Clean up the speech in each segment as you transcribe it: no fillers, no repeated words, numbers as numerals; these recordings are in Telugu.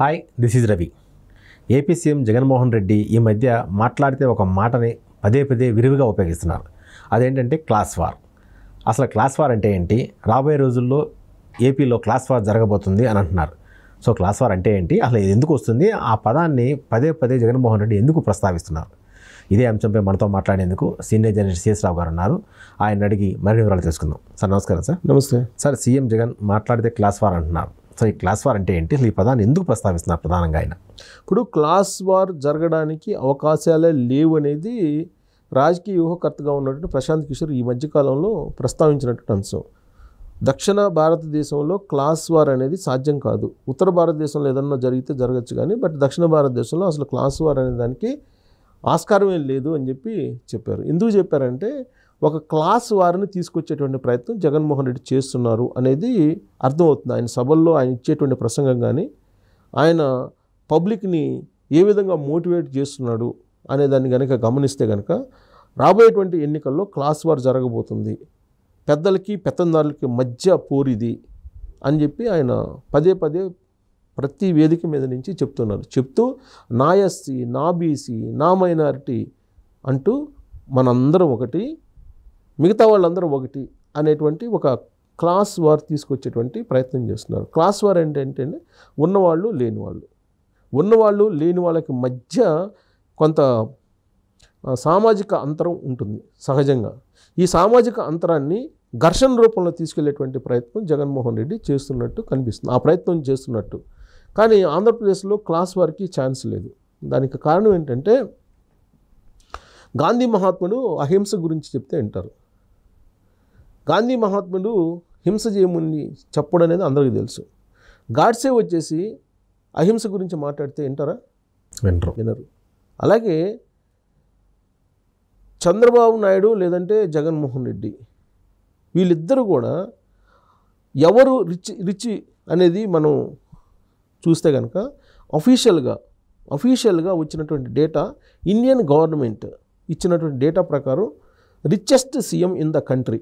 Hi, this is Ravi. AP CM Jaganmohan Reddy ఈ మధ్య మాట్లాడితే ఒక మాటని పదే పదే విరివిగా ఉపయోగిస్తున్నారు. అదేంటంటే క్లాస్ వార్. అసలు క్లాస్ వార్ అంటే ఏంటి, రాబోయే రోజుల్లో ఏపీలో క్లాస్ వార్ జరగబోతుంది అని అంటున్నారు. సో క్లాస్ వార్ అంటే ఏంటి, అసలు ఇది ఎందుకు వస్తుంది, ఆ పదాన్ని పదే పదే జగన్మోహన్ రెడ్డి ఎందుకు ప్రస్తావిస్తున్నారు? ఇదే అంశంపై మనతో మాట్లాడేందుకు సీనియర్ జర్నలిస్ట్ సిఎస్ రావు గారు ఉన్నారు. ఆయన అడిగి మరిన్ని వివరాలు తెలుసుకుందాం. సార్ నమస్కారం. సార్ నమస్తే సార్. సీఎం జగన్ మాట్లాడితే క్లాస్ వార్ అంటున్నారు. సో ఈ క్లాస్ వార్ అంటే ఏంటి, అసలు ఈ పదాన్ని ఎందుకు ప్రస్తావిస్తున్నారు ప్రధానంగా ఆయన? ఇప్పుడు క్లాస్ వార్ జరగడానికి అవకాశాలే లేవు అనేది రాజకీయ వ్యూహకర్తగా ఉన్నటువంటి ప్రశాంత్ కిషోర్ ఈ మధ్యకాలంలో ప్రస్తావించినటువంటి అంశం. దక్షిణ భారతదేశంలో క్లాస్ వార్ అనేది సాధ్యం కాదు. ఉత్తర భారతదేశంలో ఏదన్నా జరిగితే జరగచ్చు కానీ, బట్ దక్షిణ భారతదేశంలో అసలు క్లాస్ వార్ అనే దానికి ఆస్కారం ఏం లేదు అని చెప్పారు. ఎందుకు చెప్పారంటే, ఒక క్లాస్ వారిని తీసుకొచ్చేటువంటి ప్రయత్నం జగన్మోహన్ రెడ్డి చేస్తున్నారు అనేది అర్థమవుతుంది. ఆయన సభల్లో ఆయన ఇచ్చేటువంటి ప్రసంగం కానీ, ఆయన పబ్లిక్ని ఏ విధంగా మోటివేట్ చేస్తున్నాడు అనే దాన్ని కనుక గమనిస్తే కనుక రాబోయేటువంటి ఎన్నికల్లో క్లాస్ వార్ జరగబోతుంది, పెద్దలకి పెత్తందారులకి మధ్య పోరిది అని చెప్పి ఆయన పదే పదే ప్రతి వేదిక మీద నుంచి చెప్తూ నా ఎస్సీ, నా బీసీ, నా మైనారిటీ అంటూ మనందరం ఒకటి, మిగతా వాళ్ళందరూ ఒకటి అనేటువంటి ఒక క్లాస్ వార్ తీసుకొచ్చేటువంటి ప్రయత్నం చేస్తున్నారు. క్లాస్ వార్ ఏంటంటే ఉన్నవాళ్ళు లేని వాళ్ళకి మధ్య కొంత సామాజిక అంతరం ఉంటుంది సహజంగా. ఈ సామాజిక అంతరాన్ని ఘర్షణ రూపంలో తీసుకెళ్లేటువంటి ప్రయత్నం జగన్మోహన్ రెడ్డి చేస్తున్నట్టు కనిపిస్తుంది, ఆ ప్రయత్నం చేస్తున్నట్టు. కానీ ఆంధ్రప్రదేశ్లో క్లాస్ వార్కి ఛాన్స్ లేదు. దానికి కారణం ఏంటంటే, గాంధీ మహాత్ముడు అహింస గురించి చెప్తే వింటారు. గాంధీ మహాత్ముడు హింస చేయమని చెప్పడం అనేది అందరికీ తెలుసు. గాడ్సే వచ్చేసి అహింస గురించి మాట్లాడితే వింటారా? వినరు. అలాగే చంద్రబాబు నాయుడు లేదంటే జగన్మోహన్ రెడ్డి, వీళ్ళిద్దరూ కూడా ఎవరు రిచ్ అనేది మనం చూస్తే కనుక అఫీషియల్గా వచ్చినటువంటి డేటా, ఇండియన్ గవర్నమెంట్ ఇచ్చినటువంటి డేటా ప్రకారం richest CM in the country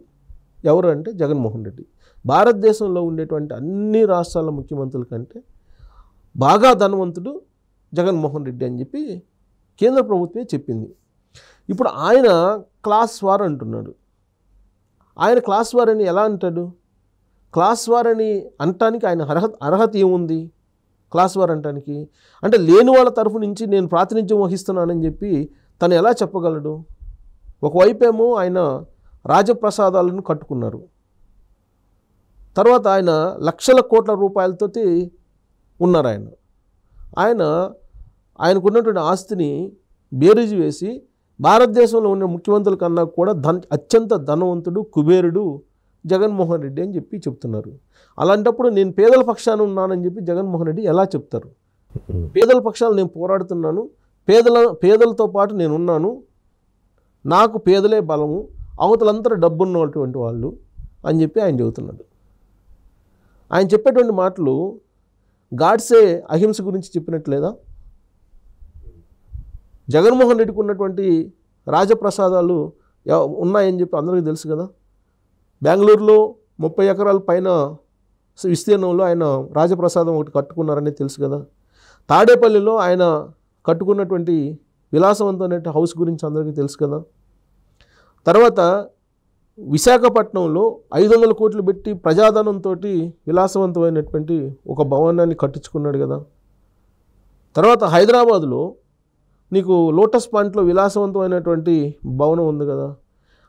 ఎవరు అంటే జగన్మోహన్ రెడ్డి. భారతదేశంలో ఉండేటువంటి అన్ని రాష్ట్రాల ముఖ్యమంత్రుల కంటే బాగా ధనవంతుడు జగన్మోహన్ రెడ్డి అని చెప్పి కేంద్ర ప్రభుత్వమే చెప్పింది. ఇప్పుడు ఆయన క్లాస్ వార్ అంటున్నాడు. ఆయన క్లాస్ వార్ అని ఎలా అంటాడు? క్లాస్ వార్ అని అనటానికి ఆయన అర్హత ఏముంది? క్లాస్ వార్ అంటానికి అంటే లేని వాళ్ళ తరఫు నుంచి నేను ప్రాతినిధ్యం వహిస్తున్నానని చెప్పి తను ఎలా చెప్పగలడు? ఒకవైపేమో ఆయన రాజప్రసాదాలను కట్టుకున్నారు, తర్వాత ఆయన లక్షల కోట్ల రూపాయలతో ఉన్నారు. ఆయనకున్నటువంటి ఆస్తిని బేరీజు వేసి భారతదేశంలో ఉన్న ముఖ్యమంత్రుల కన్నా కూడా అత్యంత ధనవంతుడు, కుబేరుడు జగన్మోహన్ రెడ్డి అని చెప్పి చెప్తున్నారు. అలాంటప్పుడు నేను పేదల పక్షాన ఉన్నానని చెప్పి జగన్మోహన్ రెడ్డి ఎలా చెప్తారు? పేదల పక్షాలు నేను పోరాడుతున్నాను, పేదలతో పాటు నేను ఉన్నాను, నాకు పేదలే బలము, అవతలంతా డబ్బున్నటువంటి వాళ్ళు అని చెప్పి ఆయన చెబుతున్నాడు. ఆయన చెప్పేటువంటి మాటలు గాడ్సే అహింస గురించి చెప్పినట్లేదా? జగన్మోహన్ రెడ్డికి ఉన్నటువంటి రాజప్రసాదాలు ఉన్నాయని చెప్పి అందరికీ తెలుసు కదా. బెంగళూరులో 30 ఎకరాల పైన విస్తీర్ణంలో ఆయన రాజప్రసాదం ఒకటి కట్టుకున్నారని తెలుసు కదా. తాడేపల్లిలో ఆయన కట్టుకున్నటువంటి విలాసవంతమైన హౌస్ గురించి అందరికీ తెలుసు కదా. తర్వాత విశాఖపట్నంలో 500 కోట్లు పెట్టి ప్రజాధనంతో విలాసవంతమైనటువంటి ఒక భవనాన్ని కట్టించుకున్నాడు కదా. తర్వాత హైదరాబాదులో నీకు లోటస్ పాయింట్లో విలాసవంతమైనటువంటి భవనం ఉంది కదా.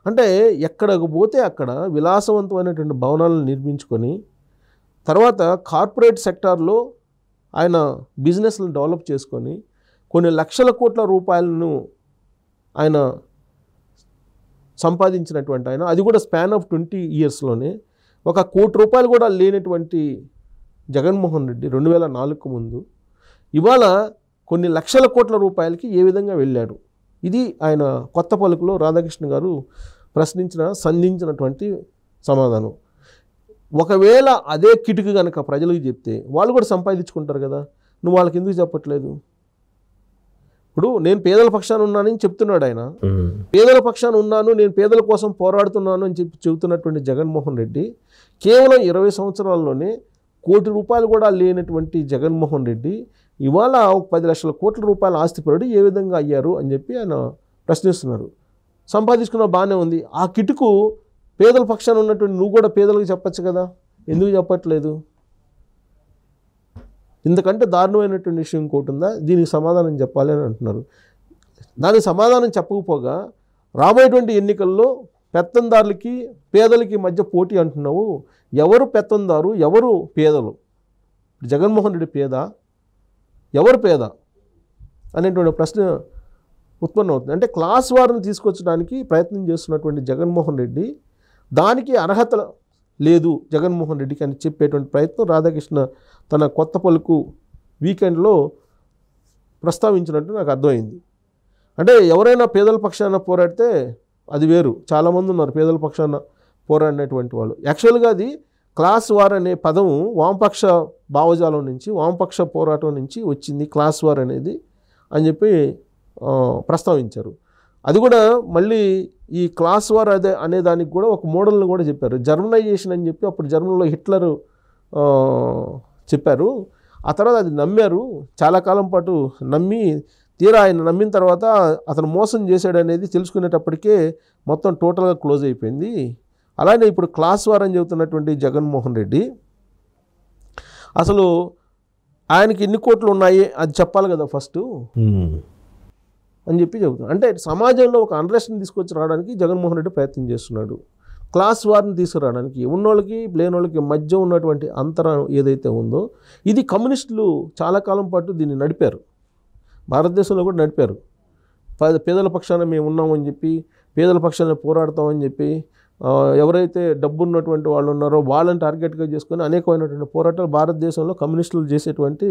అంటే ఎక్కడికి పోతే అక్కడ విలాసవంతమైనటువంటి భవనాలను నిర్మించుకొని, తర్వాత కార్పొరేట్ సెక్టార్లో ఆయన బిజినెస్లను డెవలప్ చేసుకొని కొన్ని లక్షల కోట్ల రూపాయలను ఆయన సంపాదించినటువంటి ఆయన, అది కూడా స్పాన్ ఆఫ్ 20 ఇయర్స్లోనే. 1 కోటి రూపాయలు కూడా లేనటువంటి జగన్మోహన్ రెడ్డి 2004కు ముందు ఇవాళ కొన్ని లక్షల కోట్ల రూపాయలకి ఏ విధంగా వెళ్ళాడు? ఇది ఆయన కొత్త పలుకులో రాధాకృష్ణ గారు సంధించినటువంటి సమాధానం. ఒకవేళ అదే కిటుకు కనుక ప్రజలకు చెప్తే వాళ్ళు కూడా సంపాదించుకుంటారు కదా. నువ్వు వాళ్ళకి ఎందుకు చెప్పట్లేదు? ఇప్పుడు నేను పేదల పక్షాన ఉన్నానని చెప్తున్నాడు ఆయన. పేదల పక్షాన ఉన్నాను, నేను పేదల కోసం పోరాడుతున్నాను అని చెప్పి చెబుతున్నటువంటి జగన్మోహన్ రెడ్డి కేవలం 20 సంవత్సరాల్లోనే కోటి రూపాయలు కూడా లేనటువంటి జగన్మోహన్ రెడ్డి ఇవాళ 10 లక్షల కోట్ల రూపాయల ఆస్తిపరుడు ఏ విధంగా అయ్యారు అని చెప్పి ఆయన ప్రశ్నిస్తున్నారు. సంపాదించుకున్న బాగానే ఉంది. ఆ కిటుకు పేదల పక్షాన ఉన్నటువంటి నువ్వు కూడా పేదలకు చెప్పచ్చు కదా, ఎందుకు చెప్పట్లేదు? ఇంతకంటే దారుణమైనటువంటి విషయం ఇంకోటి ఉందా? దీనికి సమాధానం చెప్పాలి అని అంటున్నారు. దానికి సమాధానం చెప్పకపోగా రాబోయేటువంటి ఎన్నికల్లో పెత్తందారులకి పేదలకి మధ్య పోటీ అంటున్నావు. ఎవరు పెత్తందారు, ఎవరు పేదలు? జగన్మోహన్ రెడ్డి పేద, ఎవరు పేద అనేటువంటి ప్రశ్న ఉత్పన్నమవుతుంది. అంటే క్లాస్ వారిని తీసుకొచ్చడానికి ప్రయత్నం చేస్తున్నటువంటి జగన్మోహన్ రెడ్డి దానికి అర్హత లేదు జగన్మోహన్ రెడ్డికి అని చెప్పేటువంటి ప్రయత్నం రాధాకృష్ణ తన కొత్త పలుకు వీకెండ్లో ప్రస్తావించినట్టు నాకు అర్థమైంది. అంటే ఎవరైనా పేదల పక్షాన పోరాడితే అది వేరు, చాలామంది ఉన్నారు పేదల పక్షాన పోరాడినటువంటి వాళ్ళు. యాక్చువల్గా అది క్లాస్ వార్ అనే పదం వామపక్ష భావజాలం నుంచి, వామపక్ష పోరాటం నుంచి వచ్చింది క్లాస్ వార్ అనేది అని చెప్పి ప్రస్తావించారు. అది కూడా మళ్ళీ ఈ క్లాస్ వార్ అనే దానికి కూడా ఒక మోడల్ని కూడా చెప్పారు, జర్మనైజేషన్ అని చెప్పి. అప్పుడు జర్మనీలో హిట్లర్ చెప్పారు. ఆ తర్వాత అది నమ్మారు, చాలా కాలం పాటు నమ్మి తీరా ఆయన నమ్మిన తర్వాత అతను మోసం చేశాడు అనేది తెలుసుకునేటప్పటికే మొత్తం టోటల్గా క్లోజ్ అయిపోయింది. అలానే ఇప్పుడు క్లాస్ వార్ అని చెబుతున్నటువంటి జగన్మోహన్ రెడ్డి అసలు ఆయనకి ఎన్ని కోట్లు ఉన్నాయి అది చెప్పాలి కదా ఫస్ట్ అని చెప్పి చెబుతున్నాడు. అంటే సమాజంలో ఒక అన్రెస్ట్ని తీసుకొచ్చి రావడానికి జగన్మోహన్ రెడ్డి ప్రయత్నం చేస్తున్నాడు. క్లాస్ వార్ని తీసుకురావడానికి ఉన్నోళ్ళకి లేనోళ్ళకి మధ్య ఉన్నటువంటి అంతరం ఏదైతే ఉందో, ఇది కమ్యూనిస్టులు చాలా కాలం పాటు దీన్ని నడిపారు, భారతదేశంలో కూడా నడిపారు. పేదల పక్షాన మేము ఉన్నామని చెప్పి, పేదల పక్షాన పోరాడతామని చెప్పి, ఎవరైతే డబ్బు ఉన్నటువంటి వాళ్ళు ఉన్నారో వాళ్ళని టార్గెట్గా చేసుకొని అనేకమైనటువంటి పోరాటాలు భారతదేశంలో కమ్యూనిస్టులు చేసేటువంటి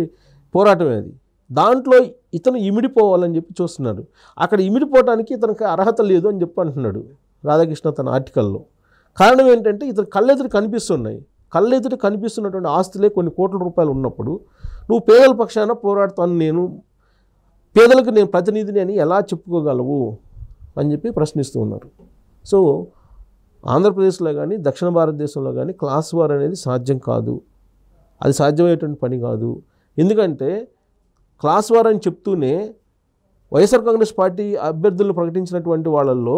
పోరాటమే అది. దాంట్లో ఇతను ఇమిడిపోవాలని చెప్పి చూస్తున్నాడు. అక్కడ ఇమిడిపోవడానికి ఇతనికి అర్హత లేదు అని చెప్పి అంటున్నాడు రాధాకృష్ణ తన ఆర్టికల్లో. కారణం ఏంటంటే ఇతను కళ్ళెదురు కనిపిస్తున్నాయి, కళ్ళెదురు కనిపిస్తున్నటువంటి ఆస్తులే కొన్ని కోట్ల రూపాయలు ఉన్నప్పుడు నువ్వు పేదల పక్షాన పోరాడుతాను, నేను పేదలకు నేను ప్రతినిధిని అని ఎలా చెప్పుకోగలవు అని చెప్పి ప్రశ్నిస్తూ ఉన్నారు. సో ఆంధ్రప్రదేశ్లో కానీ దక్షిణ భారతదేశంలో కానీ క్లాస్ వార్ అనేది సాధ్యం కాదు, అది సాధ్యమయ్యేటువంటి పని కాదు. ఎందుకంటే క్లాస్ వార్ అని చెప్తూనే వైఎస్ఆర్ కాంగ్రెస్ పార్టీ అభ్యర్థులను ప్రకటించినటువంటి వాళ్ళల్లో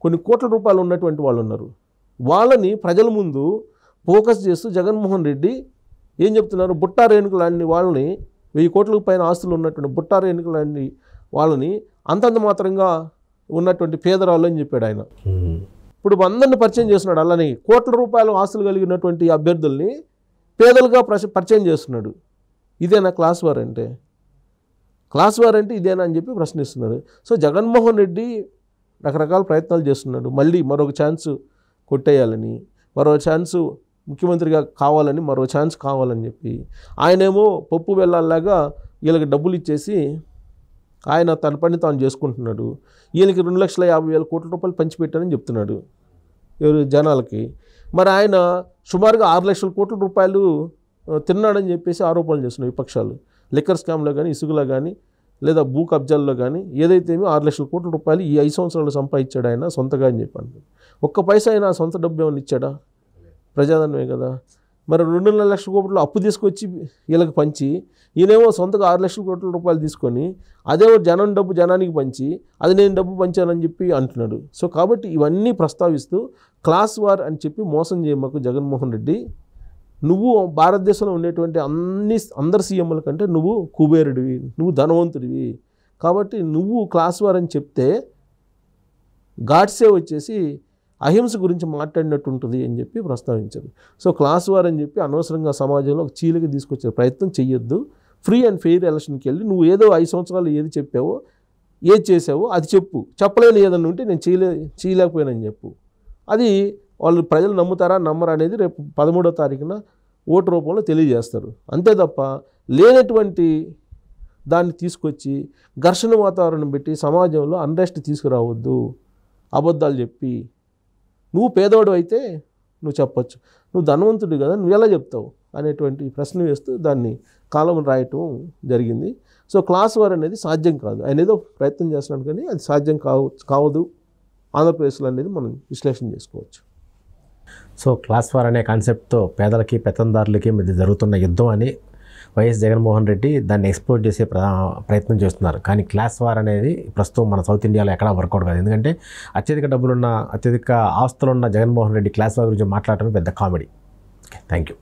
కొన్ని కోట్ల రూపాయలు ఉన్నటువంటి వాళ్ళు ఉన్నారు. వాళ్ళని ప్రజల ముందు ఫోకస్ చేస్తూ జగన్మోహన్ రెడ్డి ఏం చెప్తున్నారు, బుట్టా రేణుకు లాంటి వాళ్ళని 1000 కోట్లకు పైన ఆస్తులు ఉన్నటువంటి బుట్టా రేణుకు లాంటి వాళ్ళని అంతంత మాత్రంగా ఉన్నటువంటి పేదరాళ్ళు అని చెప్పాడు ఆయన. ఇప్పుడు అందరిని పరిచయం చేస్తున్నాడు. అలానే కోట్ల రూపాయల ఆస్తులు కలిగినటువంటి అభ్యర్థుల్ని పేదలుగా పరిచయం చేస్తున్నాడు. ఇదేనా క్లాస్ వార్ అంటే? క్లాస్ వార్ అంటే ఇదేనా అని చెప్పి ప్రశ్నిస్తున్నాడు. సో జగన్మోహన్ రెడ్డి రకరకాల ప్రయత్నాలు చేస్తున్నాడు. మళ్ళీ మరొక ఛాన్స్ కొట్టేయాలని, మరో ఛాన్సు ముఖ్యమంత్రిగా కావాలని, మరో ఛాన్స్ కావాలని చెప్పి ఆయనేమో పప్పు వెళ్ళాలాగా వీళ్ళకి డబ్బులు ఇచ్చేసి ఆయన తన పని తాను చేసుకుంటున్నాడు. ఈయనకి 2,50,000 కోట్ల రూపాయలు పంచిపెట్టానని చెప్తున్నాడు ఎవరు జనాలకి. మరి ఆయన సుమారుగా 6 లక్షల కోట్ల రూపాయలు తిన్నాడని చెప్పేసి ఆరోపణలు చేస్తున్నాయి విపక్షాలు. లిక్కర్ స్కామ్లో కానీ, ఇసుగులో కానీ, లేదా భూ కబ్జాల్లో కానీ ఏదైతే 6 లక్షల కోట్ల రూపాయలు ఈ 5 సంవత్సరాలు సంపాదించాడు ఆయన సొంతగా అని చెప్పాను. ఒక్క పైసా అయినా సొంత డబ్బు ఏమైనా ఇచ్చాడా? ప్రజాధనమే కదా. మరి 2,5 లక్షల కోట్లు అప్పు తీసుకొచ్చి వీళ్ళకి పంచి, ఈయనేమో సొంతగా 6 లక్షల కోట్ల రూపాయలు తీసుకొని అదేమో జనం డబ్బు జనానికి పంచి అది నేను డబ్బు పంచానని చెప్పి అంటున్నాడు. సో కాబట్టి ఇవన్నీ ప్రస్తావిస్తూ క్లాస్ వార్ అని చెప్పి మోసం చేయమాకు జగన్మోహన్ రెడ్డి. నువ్వు భారతదేశంలో ఉండేటువంటి అందరి సీఎంల కంటే నువ్వు కుబేరుడివి, నువ్వు ధనవంతుడివి. కాబట్టి నువ్వు క్లాస్ వార్ అని చెప్తే గాడ్సే వచ్చేసి అహింస గురించి మాట్లాడినట్టు ఉంటుంది అని చెప్పి ప్రస్తావించారు. సో క్లాస్ వార్ అని చెప్పి అనవసరంగా సమాజంలో ఒక చీలిక తీసుకొచ్చే ప్రయత్నం చెయ్యొద్దు. ఫ్రీ అండ్ ఫెయిర్ ఎలక్షన్కి వెళ్ళి నువ్వు ఏదో 5 సంవత్సరాలు ఏది చెప్పావో, ఏది చేసావో అది చెప్పు. చెప్పలేని ఏదన్నా ఉంటే నేను చేయలేకపోయానని చెప్పు. అది వాళ్ళు ప్రజలు నమ్ముతారా నమ్మరా అనేది రేపు 13వ తారీఖున ఓటు రూపంలో తెలియజేస్తారు. అంతే తప్ప లేనటువంటి దాన్ని తీసుకొచ్చి ఘర్షణ వాతావరణం పెట్టి సమాజంలో అన్రెస్ట్ తీసుకురావద్దు. అబద్ధాలు చెప్పి నువ్వు పేదవాడు అయితే నువ్వు చెప్పచ్చు, నువ్వు ధనవంతుడు కదా నువ్వు ఎలా చెప్తావు అనేటువంటి ప్రశ్న వేస్తూ దాన్ని కాలం రాయటం జరిగింది. సో క్లాస్ వార్ అనేది సాధ్యం కాదు. ఆయన ఏదో ప్రయత్నం చేస్తున్నాడు కానీ అది సాధ్యం కావదు ఆంధ్రప్రదేశ్లో అనేది మనం విశ్లేషణ చేసుకోవచ్చు. సో క్లాస్ వార్ అనే కాన్సెప్ట్తో పేదలకి పెత్తందారులకి మధ్య జరుగుతున్న యుద్ధం అని వైఎస్ జగన్మోహన్ రెడ్డి దాన్ని ఎక్స్ప్లోర్ చేసే ప్రయత్నం చేస్తున్నారు. కానీ క్లాస్ వార్ అనేది ప్రస్తుతం మన సౌత్ ఇండియాలో ఎక్కడా వర్కౌట్ కాదు. ఎందుకంటే అత్యధిక ఆస్తులున్న జగన్మోహన్ రెడ్డి క్లాస్ వార్ గురించి మాట్లాడటం పెద్ద కామెడీ. Okay, thank you.